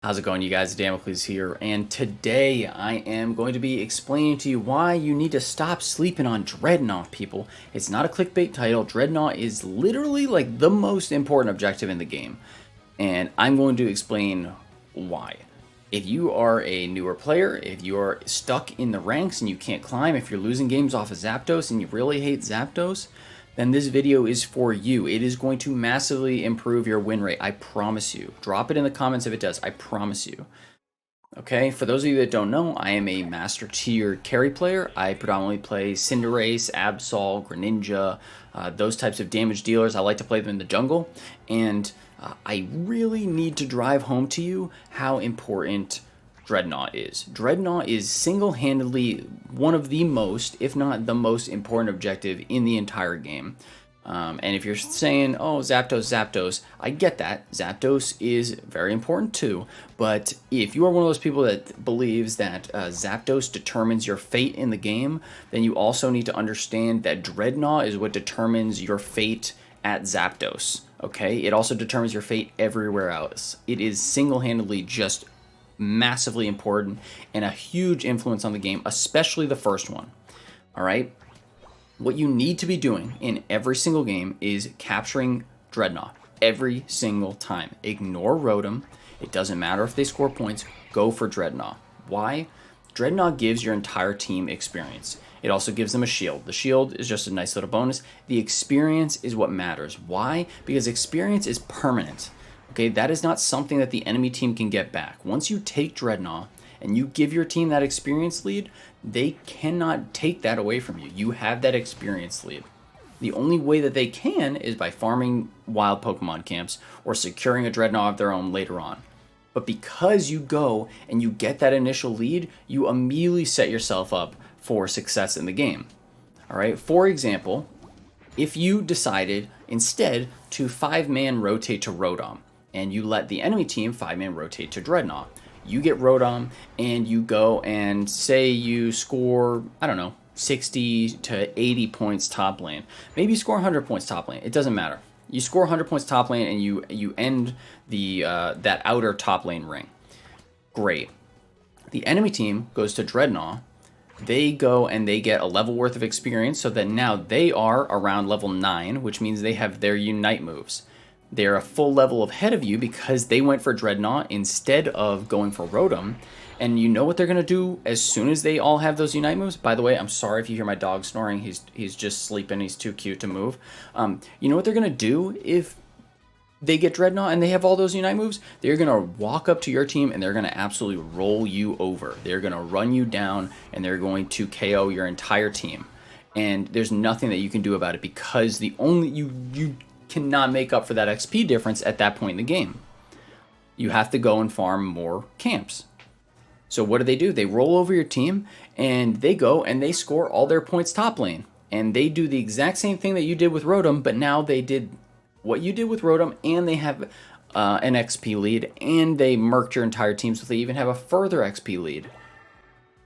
How's it going, you guys? Damocles here, and today I am going to be explaining to you why you need to stop sleeping on Drednaw, people. It's not a clickbait title. Drednaw is literally like the most important objective in the game, and I'm going to explain why. If you are a newer player, if you are stuck in the ranks and you can't climb, if you're losing games off of Zapdos and you really hate Zapdos, then this video is for you. It is going to massively improve your win rate. I promise you. Drop it in the comments if it does. I promise you. Okay, for those of you that don't know, I am a master tier carry player. I predominantly play Cinderace, Absol, Greninja, those types of damage dealers. I like to play them in the jungle. And I really need to drive home to you how important Drednaw is. Drednaw is single-handedly one of the most, if not the most important objective in the entire game. And if you're saying, oh, Zapdos, I get that. Zapdos is very important too. But if you are one of those people that believes that Zapdos determines your fate in the game, then you also need to understand that Drednaw is what determines your fate at Zapdos. Okay? It also determines your fate everywhere else. It is single-handedly just massively important and a huge influence on the game, especially the first one. All right, what you need to be doing in every single game is capturing Drednaw every single time. Ignore Rotom. It doesn't matter if they score points. Go for Drednaw. Why? Drednaw gives your entire team experience. It also gives them a shield. The shield is just a nice little bonus. The experience is what matters. Why? Because experience is permanent. Okay, that is not something that the enemy team can get back. Once you take Drednaw and you give your team that experience lead, they cannot take that away from you. You have that experience lead. The only way that they can is by farming wild Pokemon camps or securing a Drednaw of their own later on. But because you go and you get that initial lead, you immediately set yourself up for success in the game. All right, for example, if you decided instead to 5-man rotate to Rotom, and you let the enemy team 5-man rotate to Drednaw. You get Rotom, and you go and say you score, I don't know, 60 to 80 points top lane. Maybe you score 100 points top lane. It doesn't matter. You score 100 points top lane, and you end the that outer top lane ring. Great. The enemy team goes to Drednaw. They go and they get a level worth of experience, so that now they are around level 9, which means they have their Unite moves. They're a full level ahead of you because they went for Drednaw instead of going for Rotom. And you know what they're going to do as soon as they all have those Unite moves? By the way, I'm sorry if you hear my dog snoring. He's just sleeping. He's too cute to move. You know what they're going to do if they get Drednaw and they have all those Unite moves? They're going to walk up to your team and they're going to absolutely roll you over. They're going to run you down and they're going to KO your entire team. And there's nothing that you can do about it because the only you cannot make up for that XP difference at that point in the game. You have to go and farm more camps. So what do? They roll over your team and they go and they score all their points top lane. And they do the exact same thing that you did with Rotom, but now they did what you did with Rotom and they have an XP lead and they murked your entire team so they even have a further XP lead.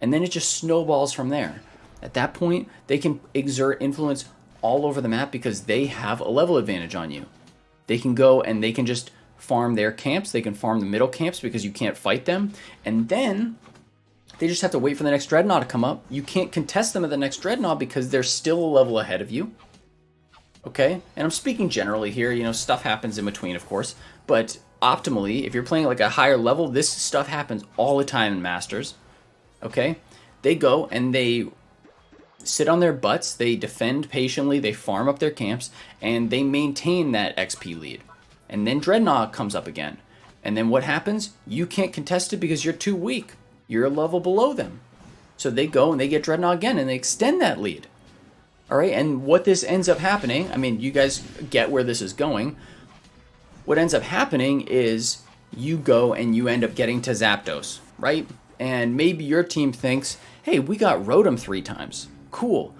And then it just snowballs from there. At that point, they can exert influence all over the map because they have a level advantage on you. They can go and they can just farm their camps. They can farm the middle camps because you can't fight them. And then they just have to wait for the next Drednaw to come up. You can't contest them at the next Drednaw because they're still a level ahead of you. Okay? And I'm speaking generally here. You know, stuff happens in between, of course. But optimally, if you're playing like a higher level, this stuff happens all the time in Masters. Okay? They go and they sit on their butts, they defend patiently, they farm up their camps, and they maintain that XP lead. And then Drednaw comes up again. And then what happens? You can't contest it because you're too weak. You're a level below them. So they go and they get Drednaw again and they extend that lead. Alright, and what this ends up happening, I mean, you guys get where this is going. What ends up happening is you go and you end up getting to Zapdos, right? And maybe your team thinks, hey, we got Rotom 3 times. Cool.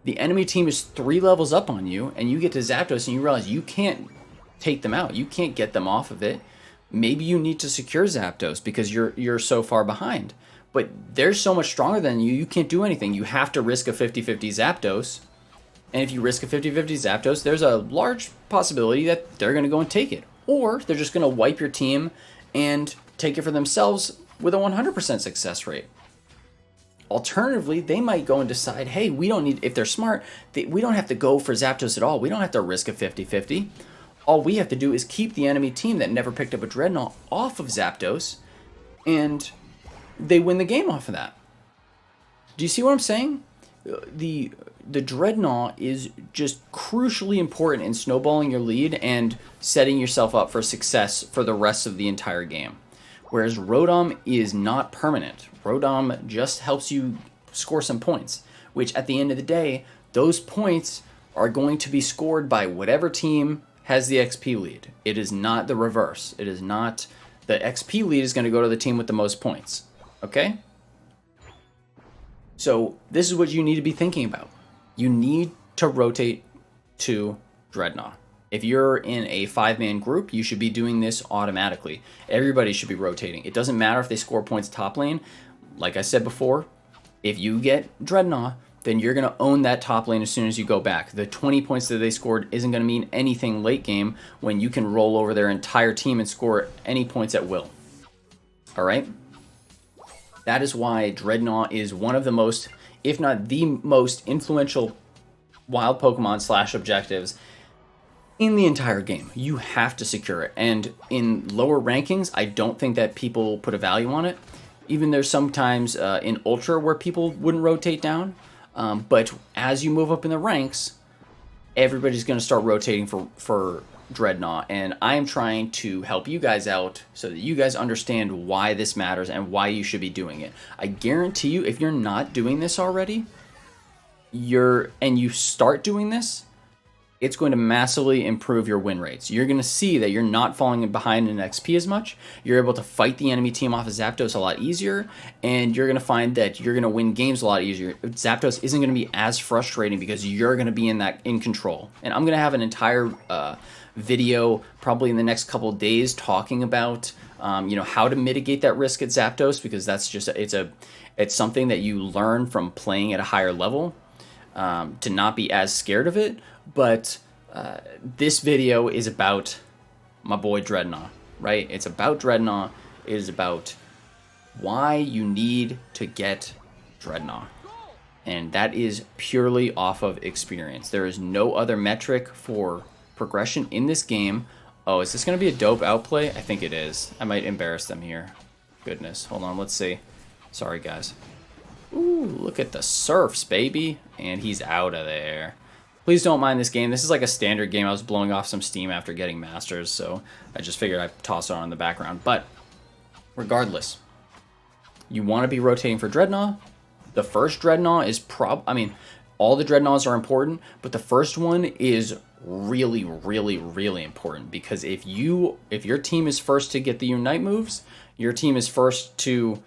The enemy team is 3 levels up on you, and you get to Zapdos and you realize you can't take them out. You can't get them off of it. Maybe you need to secure Zapdos because you're so far behind. But they're so much stronger than you, you can't do anything. You have to risk a 50-50 Zapdos. And if you risk a 50-50 Zapdos, there's a large possibility that they're going to go and take it. Or they're just going to wipe your team and take it for themselves with a 100% success rate. Alternatively, they might go and decide, hey, we don't need, if they're smart, we don't have to go for Zapdos at all. We don't have to risk a 50-50. All we have to do is keep the enemy team that never picked up a Drednaw off of Zapdos, and they win the game off of that. Do you see what I'm saying? The Drednaw is just crucially important in snowballing your lead and setting yourself up for success for the rest of the entire game. Whereas Rotom is not permanent. Rotom just helps you score some points, which at the end of the day, those points are going to be scored by whatever team has the XP lead. It is not the reverse. It is not the XP lead is going to go to the team with the most points. Okay? So this is what you need to be thinking about. You need to rotate to Drednaw. If you're in a 5-man group, you should be doing this automatically. Everybody should be rotating. It doesn't matter if they score points top lane. Like I said before, if you get Drednaw, then you're going to own that top lane as soon as you go back. The 20 points that they scored isn't going to mean anything late game when you can roll over their entire team and score any points at will. All right? That is why Drednaw is one of the most, if not the most influential wild Pokemon / objectives in the entire game. You have to secure it. And in lower rankings, I don't think that people put a value on it. Even there's sometimes in Ultra where people wouldn't rotate down. But as you move up in the ranks, everybody's going to start rotating for Drednaw. And I'm trying to help you guys out so that you guys understand why this matters and why you should be doing it. I guarantee you, if you're not doing this already, and you start doing this, it's going to massively improve your win rates. You're going to see that you're not falling behind in XP as much. You're able to fight the enemy team off of Zapdos a lot easier, and you're going to find that you're going to win games a lot easier. Zapdos isn't going to be as frustrating because you're going to be in control. And I'm going to have an entire video probably in the next couple of days talking about how to mitigate that risk at Zapdos, because that's just it's something that you learn from playing at a higher level, to not be as scared of it. But this video is about my boy Drednaw, right? It's about Drednaw. It is about why you need to get Drednaw. And that is purely off of experience. There is no other metric for progression in this game. Oh, is this going to be a dope outplay? I think it is. I might embarrass them here. Goodness. Hold on. Let's see. Sorry, guys. Ooh, look at the surfs, baby. And he's out of there. Please don't mind this game. This is like a standard game. I was blowing off some steam after getting Masters, so I just figured I'd toss it on in the background. But regardless, you want to be rotating for Drednaw. The first Drednaw is all the Drednaws are important, but the first one is really, really, really important, because if your team is first to get the Unite moves, your team is first to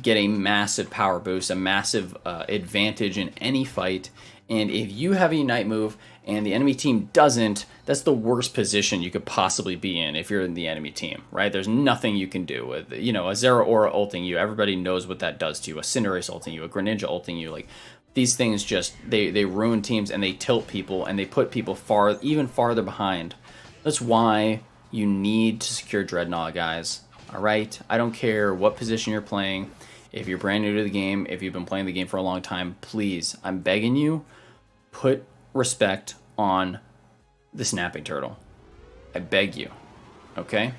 get a massive power boost, a massive advantage in any fight. And if you have a Unite move and the enemy team doesn't, that's the worst position you could possibly be in if you're in the enemy team, right? There's nothing you can do with, a Zeraora ulting you. Everybody knows what that does to you. A Cinderace ulting you, a Greninja ulting you. Like, these things just, they ruin teams and they tilt people and they put people even farther behind. That's why you need to secure Drednaw, guys. All right? I don't care what position you're playing. If you're brand new to the game, if you've been playing the game for a long time, please, I'm begging you, put respect on the snapping turtle. I beg you. Okay?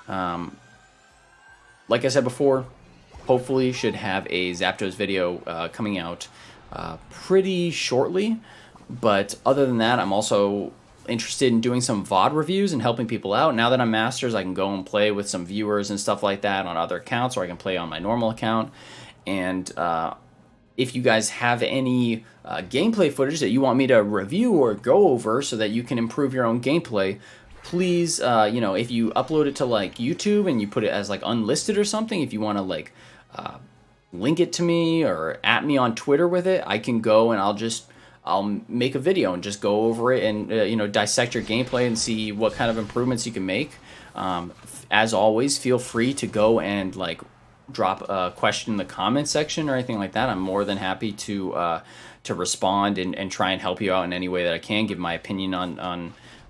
Like I said before, hopefully should have a Zapdos video coming out pretty shortly. But other than that, I'm also interested in doing some VOD reviews and helping people out. Now that I'm Masters, I can go and play with some viewers and stuff like that on other accounts, or I can play on my normal account. And if you guys have any gameplay footage that you want me to review or go over so that you can improve your own gameplay, please, if you upload it to like YouTube and you put it as like unlisted or something, if you want to like link it to me or at me on Twitter with it, I can go and I'll make a video and just go over it and dissect your gameplay and see what kind of improvements you can make. As always, feel free to go and like drop a question in the comment section or anything like that. I'm more than happy to respond and try and help you out in any way that I can, give my opinion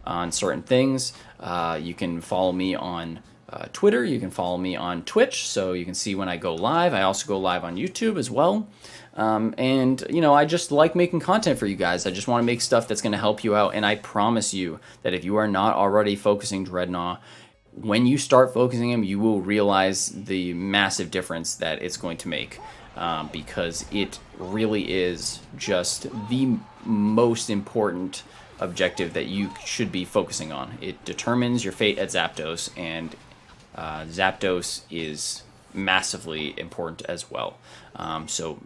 on certain things. You can follow me on Twitter. You can follow me on Twitch, so you can see when I go live. I also go live on YouTube as well. And, you know, I just like making content for you guys. I just want to make stuff that's going to help you out. And I promise you that if you are not already focusing Drednaw, when you start focusing him, you will realize the massive difference that it's going to make. Because it really is just the most important objective that you should be focusing on. It determines your fate at Zapdos, and Zapdos is massively important as well. So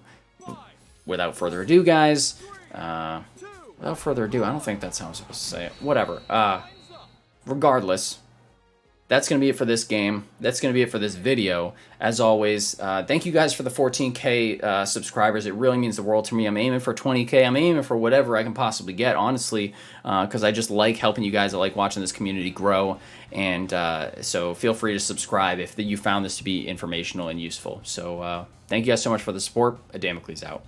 without further ado, guys, without further ado, I don't think that's how I'm supposed to say it. Whatever. Regardless, that's going to be it for this game. That's going to be it for this video. As always, thank you guys for the 14K subscribers. It really means the world to me. I'm aiming for 20K. I'm aiming for whatever I can possibly get, honestly, because I just like helping you guys. I like watching this community grow. And so feel free to subscribe if you found this to be informational and useful. So thank you guys so much for the support. Damocles out.